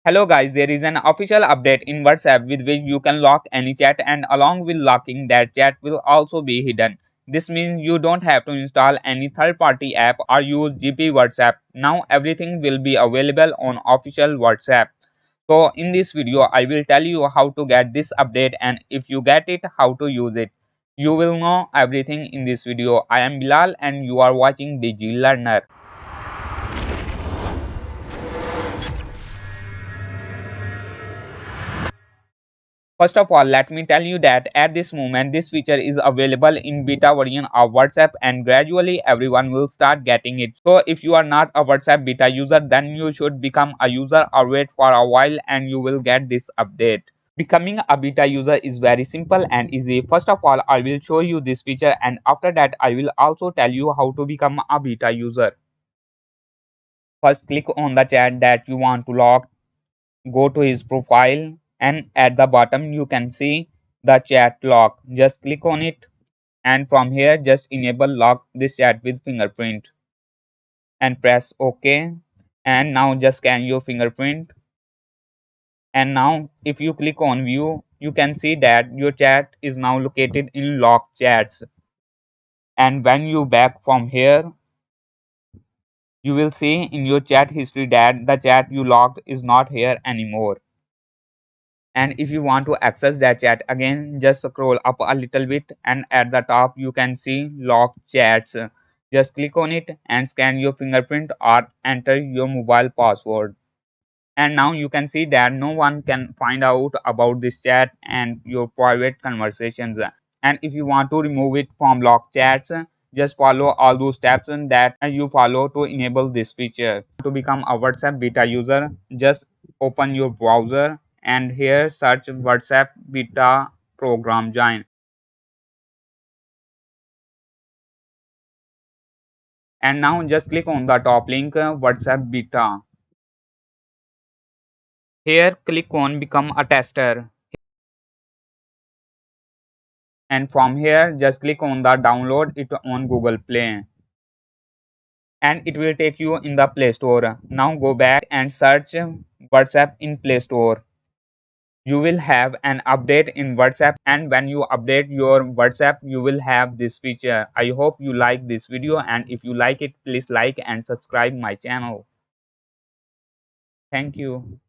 Hello guys, there is an official update in WhatsApp with which you can lock any chat, and along with locking that chat will also be hidden. This means you don't have to install any third-party app or use GP WhatsApp. Now everything will be available on official WhatsApp. So in this video I will tell you how to get this update, and if you get it, how to use it. You will know everything in this video. I am Bilal and you are watching Digi Learner. First of all, let me tell you that at this moment, this feature is available in beta version of WhatsApp, and gradually everyone will start getting it. So if you are not a WhatsApp beta user, then you should become a user or wait for a while and you will get this update. Becoming a beta user is very simple and easy. First of all, I will show you this feature, and after that I will also tell you how to become a beta user. First, click on the chat that you want to log. Go to his profile, and at the bottom you can see the chat lock. Just click on it, and from here just enable lock this chat with fingerprint and press OK. And now just scan your fingerprint, and now if you click on view, you can see that your chat is now located in locked chats. And when you back from here, you will see in your chat history that the chat you locked is not here anymore. And if you want to access that chat again, just scroll up a little bit, and at the top you can see lock chats. Just click on it and scan your fingerprint or enter your mobile password. And now you can see that no one can find out about this chat and your private conversations. And if you want to remove it from lock chats, just follow all those steps that you follow to enable this feature. To become a WhatsApp beta user, just open your browser and here search WhatsApp beta program join. And now just click on the top link, WhatsApp beta. Here click on become a tester, and from here just click on the download it on Google Play, and it will take you in the Play Store. Now go back and search WhatsApp in Play Store. You will have an update in WhatsApp, and when you update your WhatsApp you will have this feature. I hope you like this video, and if you like it, please like and subscribe my channel. Thank you.